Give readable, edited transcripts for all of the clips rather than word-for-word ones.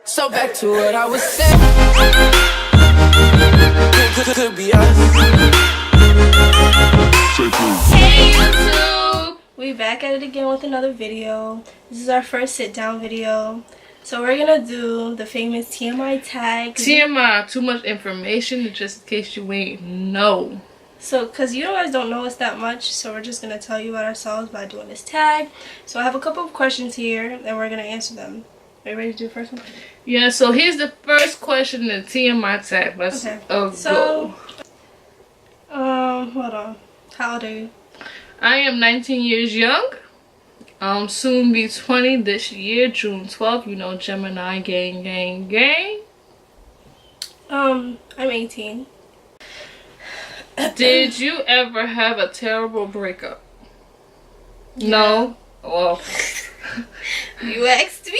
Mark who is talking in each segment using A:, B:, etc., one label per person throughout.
A: So back to what I was saying. Could be us.
B: Hey YouTube! We back at it again with another video. This is our first sit down video. So we're gonna do the famous TMI tag.
C: TMI, too much information, just in case you ain't know.
B: So, cause you guys don't know us that much, so we're just gonna tell you about ourselves by doing this tag. So I have a couple of questions here, and we're gonna answer them. Are you ready to do the first one?
C: Yeah, so here's the first question in the TMI tag. Let's
B: go. Hold on. How old are you?
C: I am 19 years young. Soon be 20 this year, June 12th. You know, Gemini gang, gang, gang.
B: I'm 18.
C: Did you ever have a terrible breakup? Yeah. No? Well.
B: You asked me.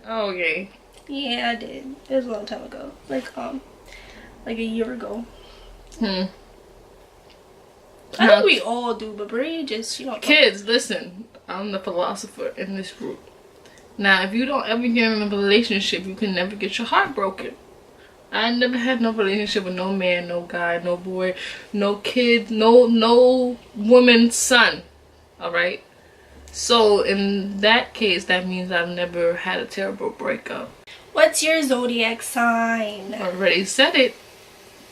C: Okay.
B: Yeah, I did. It was a long time ago. Like a year ago. I think we all do, but Bri just, you know.
C: Kids, listen. I'm the philosopher in this group. Now, if you don't ever get in a relationship, you can never get your heart broken. I never had no relationship with no man, no guy, no boy, no kid, no woman, son. Alright? So, in that case, that means I've never had a terrible breakup.
B: What's your zodiac sign?
C: I already said it.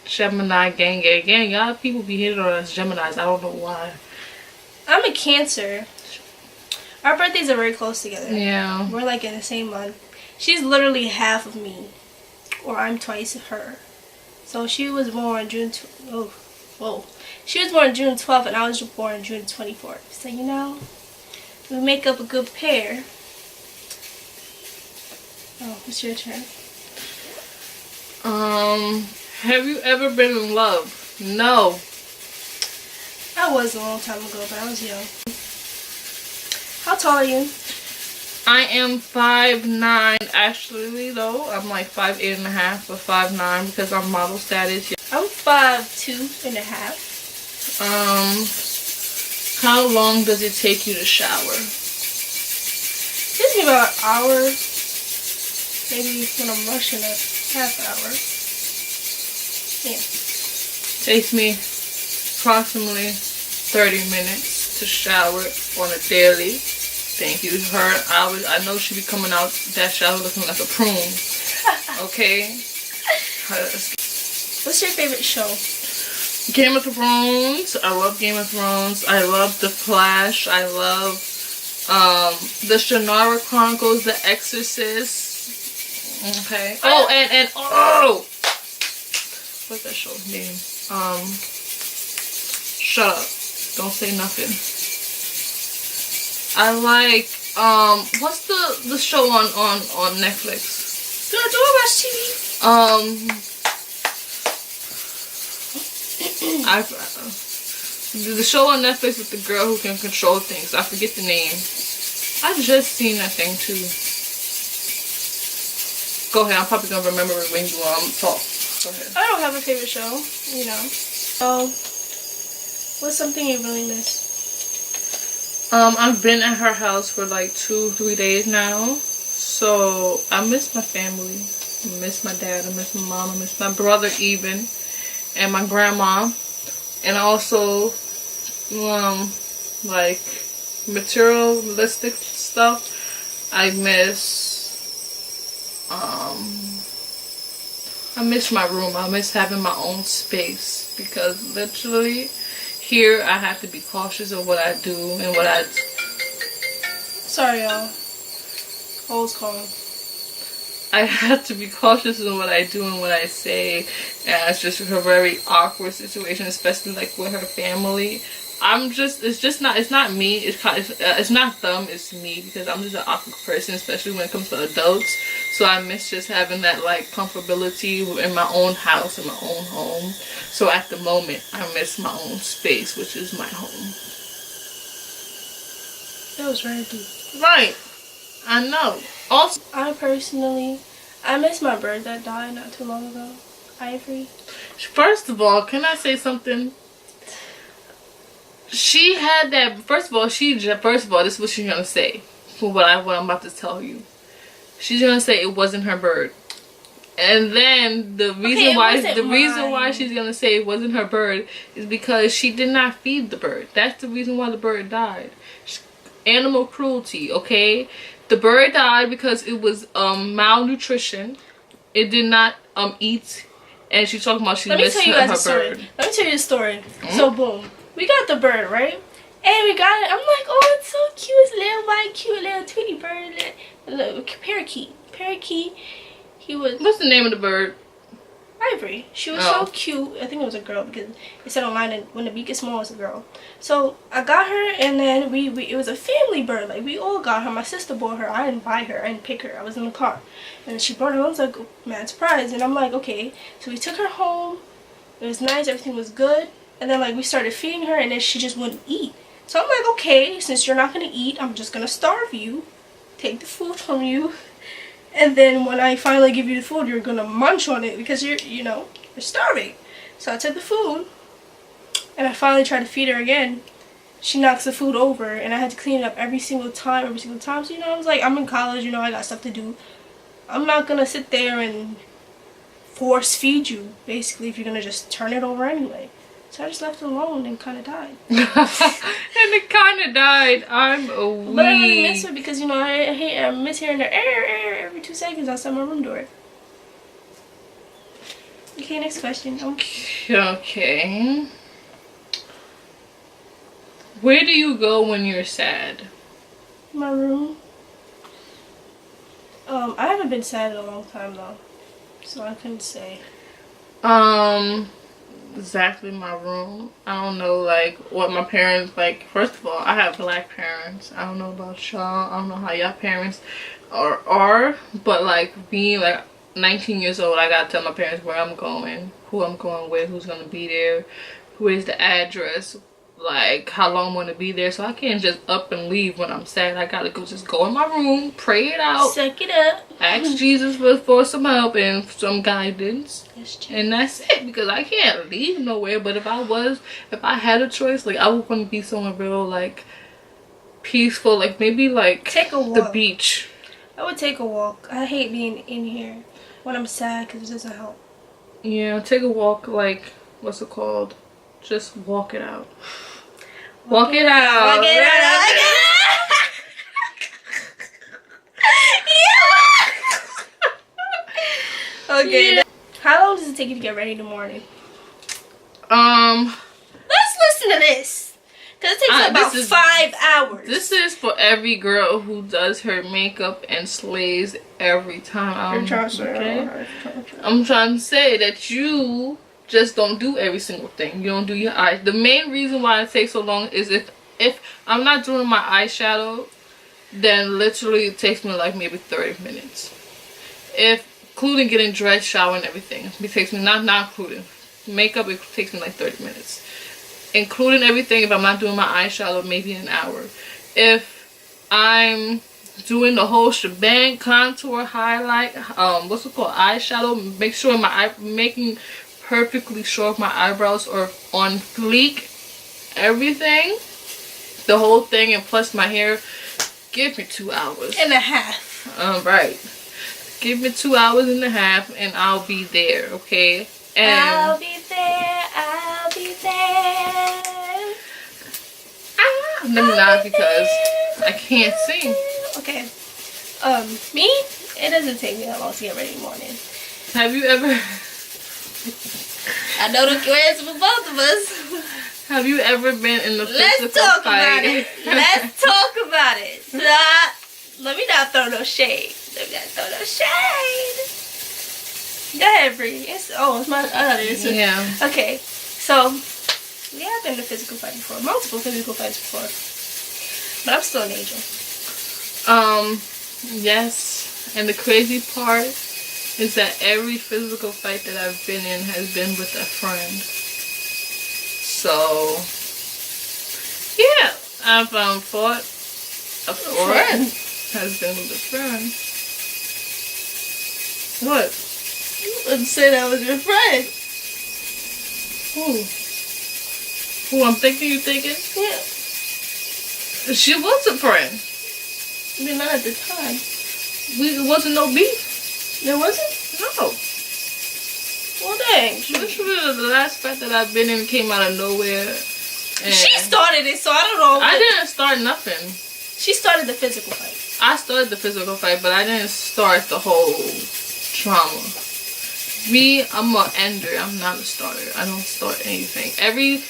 C: Gemini, gang, gang, gang. Y'all people be hitting on us Geminis. I don't know why.
B: I'm a Cancer. Our birthdays are very close together.
C: Yeah.
B: We're like in the same month. She's literally half of me. Or I'm twice of her. So she was born June... She was born June 12th and I was born June 24th. So, you know, we make up a good pair. Oh, it's your turn.
C: Have you ever been in love? No.
B: I was a long time ago, but I was young. How tall are you?
C: I am 5'9". Actually, though, I'm like 5'8.5", but 5'9" because I'm model status.
B: I'm 5'2.5".
C: How long does it take you to shower?
B: It takes me about an hour. Maybe when I'm rushing, a half hour. Yeah.
C: Takes me approximately 30 minutes to shower on a daily. Thank you, her. I know she be coming out that shower looking like a prune. Okay?
B: What's your favorite show?
C: Game of Thrones. I love Game of Thrones. I love The Flash. I love the Shannara Chronicles, The Exorcist. Okay. Oh, and what's that show name? Shut up. Don't say nothing. I like what's the show on Netflix?
B: Girl, do I watch TV?
C: The show on Netflix with the girl who can control things. I forget the name. I just seen that thing too. Go ahead. I'm probably gonna remember it when you talk. Go ahead.
B: I don't have a favorite show, you know. So, what's something you really miss?
C: I've been at her house for like 2-3 days now, so I miss my family. I miss my dad, I miss my mom, I miss my brother even, and my grandma, and also like materialistic stuff. I miss my room. I miss having my own space, because literally here I have to be cautious of what I do and what I...
B: Sorry, y'all. Cole's calling.
C: I have to be cautious of what I do and what I say, and it's just a very awkward situation, especially like with her family. It's not me, it's not them, it's me, because I'm just an awkward person, especially when it comes to adults. So I miss just having that like comfortability in my own house, in my own home. So at the moment, I miss my own space, which is my home.
B: That was very deep.
C: Right. I know. Also,
B: I miss my bird that died not too long ago. Ivory.
C: First of all, can I say something? She had that. First of all, this is what she's gonna say for what I'm about to tell you. she's gonna say it wasn't her bird. And then the reason why she's gonna say it wasn't her bird is because she did not feed the bird. That's the reason why the bird died. Animal cruelty, okay? The bird died because it was malnutrition. It did not eat, and she's talking about she missed her bird.
B: Let me tell you the story. So boom, we got the bird, right? And we got it. I'm like, oh, it's so cute. It's a little white, cute little Tweety bird, little parakeet. He was.
C: What's the name of the bird?
B: Ivory. She was so cute. I think it was a girl because it said online that when the beak is small, it's a girl. So I got her, and then it was a family bird. Like, we all got her. My sister bought her. I didn't buy her. I didn't pick her. I was in the car, and she brought her. I was like, mad surprised. And I'm like, okay. So we took her home. It was nice. Everything was good. And then like we started feeding her, and then she just wouldn't eat. So I'm like, okay, since you're not gonna eat, I'm just gonna starve you. Take the food from you. And then when I finally give you the food, you're gonna munch on it because you're starving. So I took the food, and I finally tried to feed her again. She knocks the food over, and I had to clean it up every single time. So I was like, I'm in college, I got stuff to do. I'm not gonna sit there and force feed you, basically, if you're gonna just turn it over anyway. So I just left it alone and kind of died.
C: And it kind of died. I'm a weak.
B: But I really miss her because, I miss hearing her every 2 seconds outside my room door. Okay, next question.
C: Okay. Where do you go when you're sad?
B: My room. I haven't been sad in a long time, though. So I couldn't say.
C: Exactly my room. I don't know like what my parents like. First of all, I have black parents. I don't know about y'all. I don't know how y'all parents are, but like being like 19 years old, I gotta tell my parents where I'm going, who I'm going with, who's gonna be there, who is the address, like how long I'm gonna be there. So I can't just up and leave when I'm sad. I gotta go in my room, pray it out,
B: suck it up,
C: ask Jesus for some help and some guidance, and that's it, because I can't leave nowhere. But if I had a choice, like I would want to be somewhere real like peaceful, like maybe like
B: take a walk.
C: The beach.
B: I would take a walk. I hate being in here when I'm sad because it doesn't help.
C: Yeah, take a walk, like what's it called? Just walk it out. Walk it out.
B: Walk it out. Yeah. Okay. Yeah. How long does it take you to get ready in the morning? Let's listen to this. Because it takes about 5 hours.
C: This is for every girl who does her makeup and slays every time. I'm trying to say that you just don't do every single thing. You don't do your eyes. The main reason why it takes so long is if I'm not doing my eyeshadow, then literally it takes me like maybe 30 minutes. Including getting dressed, shower, and everything. It takes me, not including makeup, it takes me like 30 minutes. Including everything, if I'm not doing my eyeshadow, maybe an hour. If I'm doing the whole shebang, contour, highlight, what's it called, eyeshadow, make sure making perfectly sure if my eyebrows are on fleek, everything, the whole thing, and plus my hair, give me 2 hours
B: and a half.
C: Right, give me 2 hours and a half and I'll be there. Okay, and
B: I'll be there, I'll be there.
C: Let me not, because I can't sing.
B: Okay, me, it doesn't take me that long to get ready in the morning.
C: Have you ever
B: I know the answer for both of us.
C: Have you ever been in the physical
B: Let's talk
C: fight?
B: about it. Let's talk about it. Let me not throw no shade. Let me not throw no shade. Go ahead, Bri. It's my
C: yeah.
B: Okay, so we have been in a physical fight before, multiple physical fights before, but I'm still an angel.
C: Yes, and the crazy part is that every physical fight that I've been in has been with a friend. So yeah, I've fought a friend has been with a friend. What?
B: You wouldn't say that was your friend.
C: Who I'm thinking you thinking?
B: Yeah.
C: She was a friend.
B: But not at the time.
C: It wasn't no beef.
B: There wasn't?
C: No.
B: Well, dang.
C: Literally, the last fight that I've been in came out of nowhere. And
B: She started it, so I don't know.
C: I didn't start nothing.
B: She started the physical fight.
C: I started the physical fight, but I didn't start the whole trauma. Me, I'm an ender. I'm not a starter. I don't start anything. Every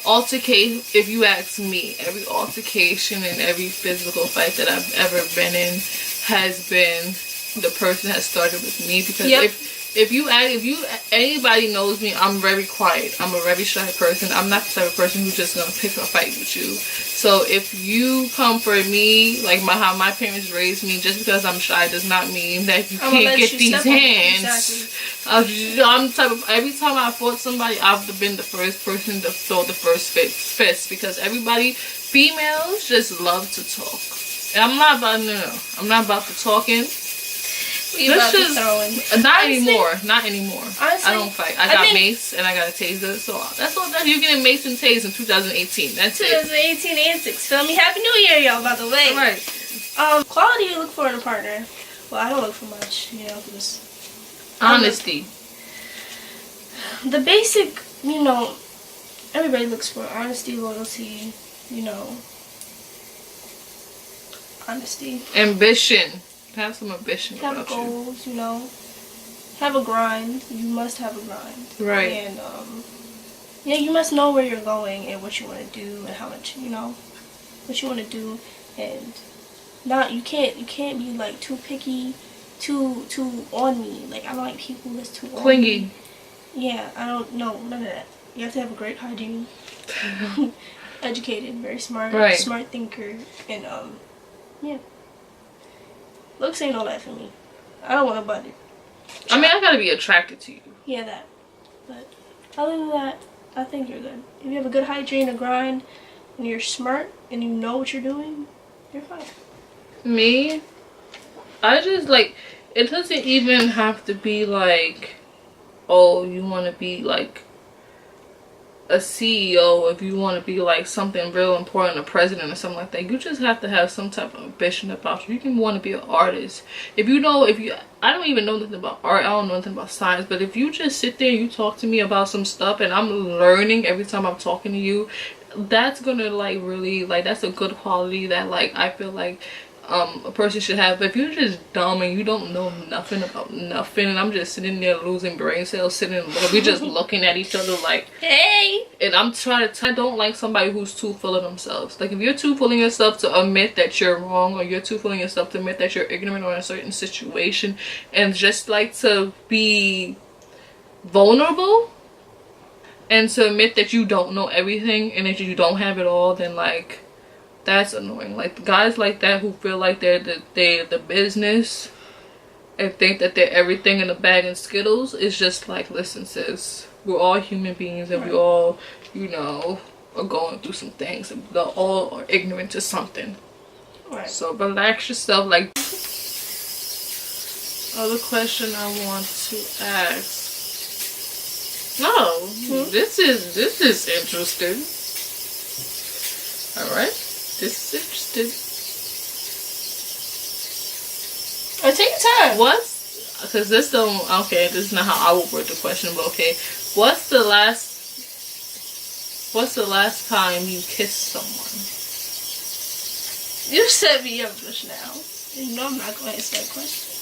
C: altercation, if you ask me, every altercation and every physical fight that I've ever been in has been the person that started with me. Because if anybody knows me, I'm very quiet. I'm a very shy person. I'm not the type of person who's just gonna pick a fight with you. So if you come for me, like how my parents raised me, just because I'm shy does not mean that you can't get these hands. Exactly. I'm the type of, every time I fought somebody, I've been the first person to throw the first fist, because females just love to talk. And I'm not about, I'm not about the talking. Not anymore. Honestly, I don't fight. I got mace and I got a taser, so that's all that you getting mace and tased in 2018. That's
B: 2018 antics. Feel me? Happy New Year, y'all, by the way.
C: Right.
B: Quality you look for in a partner. Well, I don't look for much, because
C: honesty.
B: The basic, everybody looks for honesty, loyalty, honesty.
C: Ambition. Have some ambition.
B: Have goals, Have a grind. You must have a grind.
C: Right.
B: And you must know where you're going and what you want to do and how much, what you want to do, and you can't be like too picky, too on me. Like, I don't like people that's too
C: clingy.
B: On me. Yeah, I don't know, none of that. You have to have a great hygiene. Educated, very smart, smart thinker, and yeah. Looks ain't all that for me. I don't want a buddy.
C: I mean, I gotta be attracted to you.
B: Yeah, that. But other than that, I think you're good. If you have a good hygiene, a grind, and you're smart, and you know what you're doing, you're fine. Me?
C: I just, it doesn't even have to be like, oh, you want to be like a CEO, if you want to be like something real important, a president or something like that. You just have to have some type of ambition about you. You can want to be an artist. I don't even know nothing about art, I don't know nothing about science, but if you just sit there and you talk to me about some stuff and I'm learning every time I'm talking to you, that's gonna really, that's a good quality that I feel like a person should have. But if you're just dumb and you don't know nothing about nothing, and I'm just sitting there losing brain cells, we're just looking at each other like, hey, and I'm trying to I don't like somebody who's too full of themselves. Like, if you're too full of yourself to admit that you're wrong, or you're too full of yourself to admit that you're ignorant on a certain situation, and just to be vulnerable and to admit that you don't know everything and that you don't have it all, then that's annoying. Guys like that who feel like they're the business and think that they're everything in a bag of Skittles, is just listen, sis, we're all human beings, and we all, are going through some things, and we all are ignorant to something. Right. So relax yourself. Other question I want to ask. No, this is interesting. All right. This is interesting.
B: Take your time.
C: Because this is not how I would word the question, but okay. What's the last time you kissed someone?
B: You set me up just now. You know I'm not going to answer that question.